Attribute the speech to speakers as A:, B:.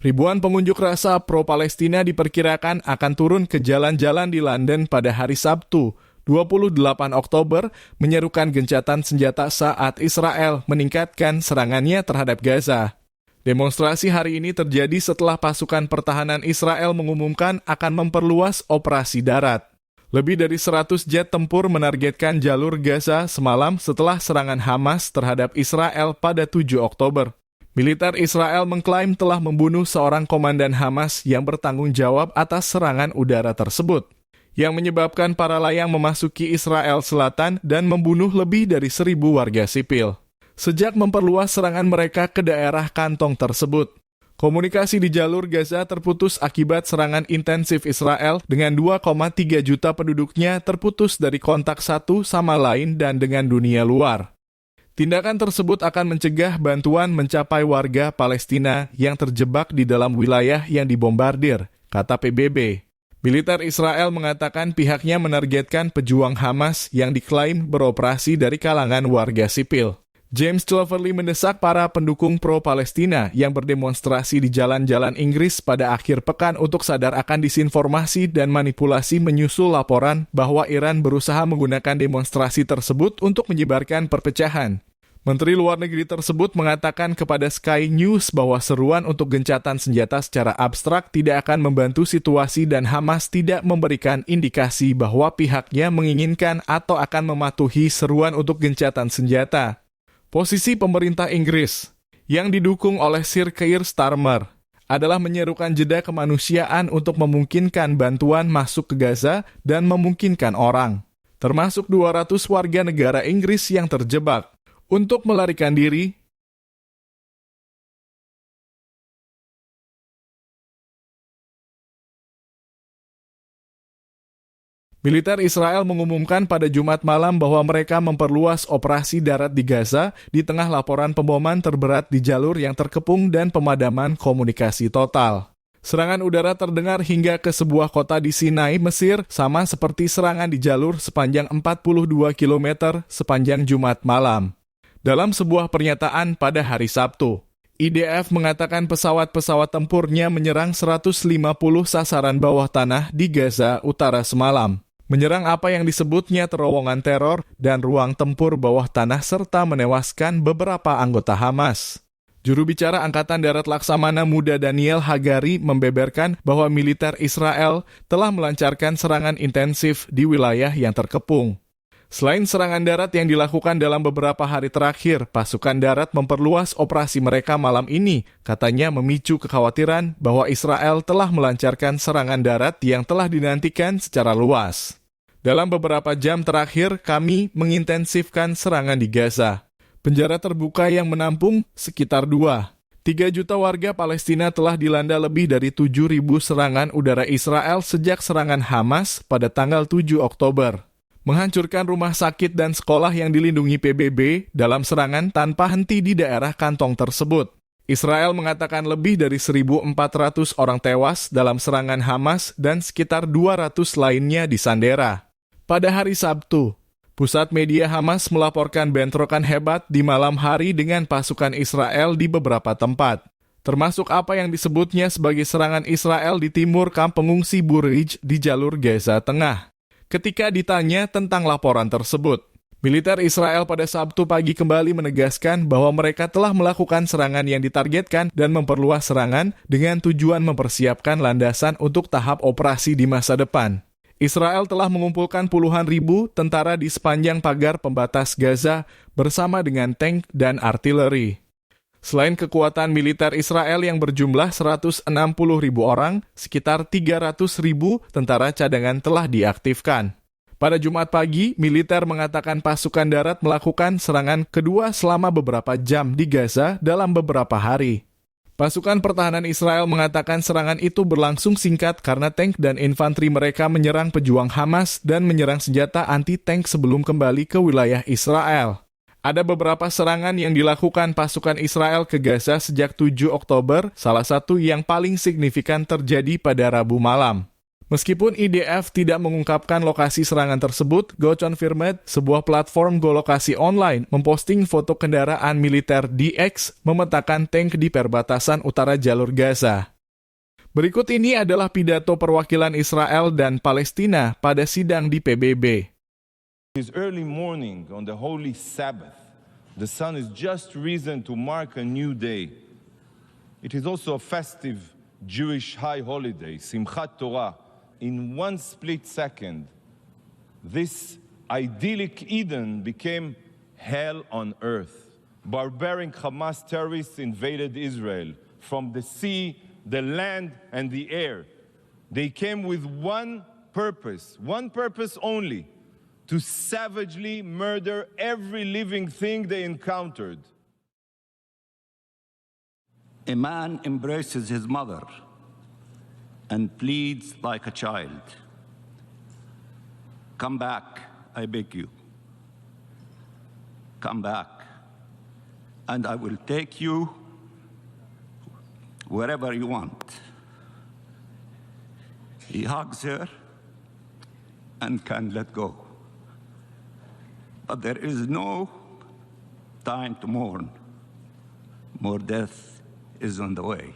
A: Ribuan pengunjuk rasa pro-Palestina diperkirakan akan turun ke jalan-jalan di London pada hari Sabtu, 28 Oktober, menyerukan gencatan senjata saat Israel meningkatkan serangannya terhadap Gaza. Demonstrasi hari ini terjadi setelah pasukan pertahanan Israel mengumumkan akan memperluas operasi darat. Lebih dari 100 jet tempur menargetkan jalur Gaza semalam setelah serangan Hamas terhadap Israel pada 7 Oktober. Militer Israel mengklaim telah membunuh seorang komandan Hamas yang bertanggung jawab atas serangan udara tersebut, yang menyebabkan para layang memasuki Israel Selatan dan membunuh lebih dari 1.000 warga sipil. Sejak memperluas serangan mereka ke daerah kantong tersebut, komunikasi di jalur Gaza terputus akibat serangan intensif Israel dengan 2,3 juta penduduknya terputus dari kontak satu sama lain dan dengan dunia luar. Tindakan tersebut akan mencegah bantuan mencapai warga Palestina yang terjebak di dalam wilayah yang dibombardir, kata PBB. Militer Israel mengatakan pihaknya menargetkan pejuang Hamas yang diklaim beroperasi dari kalangan warga sipil. James Cloverly mendesak para pendukung pro-Palestina yang berdemonstrasi di jalan-jalan Inggris pada akhir pekan untuk sadar akan disinformasi dan manipulasi menyusul laporan bahwa Iran berusaha menggunakan demonstrasi tersebut untuk menyebarkan perpecahan. Menteri Luar Negeri tersebut mengatakan kepada Sky News bahwa seruan untuk gencatan senjata secara abstrak tidak akan membantu situasi dan Hamas tidak memberikan indikasi bahwa pihaknya menginginkan atau akan mematuhi seruan untuk gencatan senjata. Posisi pemerintah Inggris, yang didukung oleh Sir Keir Starmer, adalah menyerukan jeda kemanusiaan untuk memungkinkan bantuan masuk ke Gaza dan memungkinkan orang, termasuk 200 warga negara Inggris yang terjebak, untuk melarikan diri. Militer Israel mengumumkan pada Jumat malam bahwa mereka memperluas operasi darat di Gaza di tengah laporan pemboman terberat di jalur yang terkepung dan pemadaman komunikasi total. Serangan udara terdengar hingga ke sebuah kota di Sinai, Mesir, sama seperti serangan di jalur sepanjang 42 km sepanjang Jumat malam. Dalam sebuah pernyataan pada hari Sabtu, IDF mengatakan pesawat-pesawat tempurnya menyerang 150 sasaran bawah tanah di Gaza Utara semalam, menyerang apa yang disebutnya terowongan teror dan ruang tempur bawah tanah serta menewaskan beberapa anggota Hamas. Juru bicara Angkatan Darat Laksamana Muda Daniel Hagari membeberkan bahwa militer Israel telah melancarkan serangan intensif di wilayah yang terkepung. Selain serangan darat yang dilakukan dalam beberapa hari terakhir, pasukan darat memperluas operasi mereka malam ini, katanya memicu kekhawatiran bahwa Israel telah melancarkan serangan darat yang telah dinantikan secara luas. Dalam beberapa jam terakhir, kami mengintensifkan serangan di Gaza. Penjara terbuka yang menampung sekitar 3 juta warga Palestina telah dilanda lebih dari 7.000 serangan udara Israel sejak serangan Hamas pada tanggal 7 Oktober. Menghancurkan rumah sakit dan sekolah yang dilindungi PBB dalam serangan tanpa henti di daerah kantong tersebut. Israel mengatakan lebih dari 1.400 orang tewas dalam serangan Hamas dan sekitar 200 lainnya disandera. Pada hari Sabtu, pusat media Hamas melaporkan bentrokan hebat di malam hari dengan pasukan Israel di beberapa tempat, termasuk apa yang disebutnya sebagai serangan Israel di timur kamp pengungsi Burij di jalur Gaza Tengah. Ketika ditanya tentang laporan tersebut, militer Israel pada Sabtu pagi kembali menegaskan bahwa mereka telah melakukan serangan yang ditargetkan dan memperluas serangan dengan tujuan mempersiapkan landasan untuk tahap operasi di masa depan. Israel telah mengumpulkan puluhan ribu tentara di sepanjang pagar pembatas Gaza bersama dengan tank dan artileri. Selain kekuatan militer Israel yang berjumlah 160.000 orang, sekitar 300.000 tentara cadangan telah diaktifkan. Pada Jumat pagi, militer mengatakan pasukan darat melakukan serangan kedua selama beberapa jam di Gaza dalam beberapa hari. Pasukan pertahanan Israel mengatakan serangan itu berlangsung singkat karena tank dan infanteri mereka menyerang pejuang Hamas dan menyerang senjata anti-tank sebelum kembali ke wilayah Israel. Ada beberapa serangan yang dilakukan pasukan Israel ke Gaza sejak 7 Oktober, salah satu yang paling signifikan terjadi pada Rabu malam. Meskipun IDF tidak mengungkapkan lokasi serangan tersebut, GoConfirmed, sebuah platform geolokasi online, memposting foto kendaraan militer DX memetakan tank di perbatasan utara jalur Gaza. Berikut ini adalah pidato perwakilan Israel dan Palestina pada sidang di PBB.
B: It is early morning on the holy Sabbath. The sun is just risen to mark a new day. It is also a festive Jewish high holiday, Simchat Torah. In one split second, this idyllic Eden became hell on earth. Barbaric Hamas terrorists invaded Israel from the sea, the land, and the air. They came with one purpose only, to savagely murder every living thing they encountered.
C: A man embraces his mother and pleads like a child. Come back, I beg you. Come back, and I will take you wherever you want. He hugs her and can't let go. But there is no time to mourn. More death is on the way.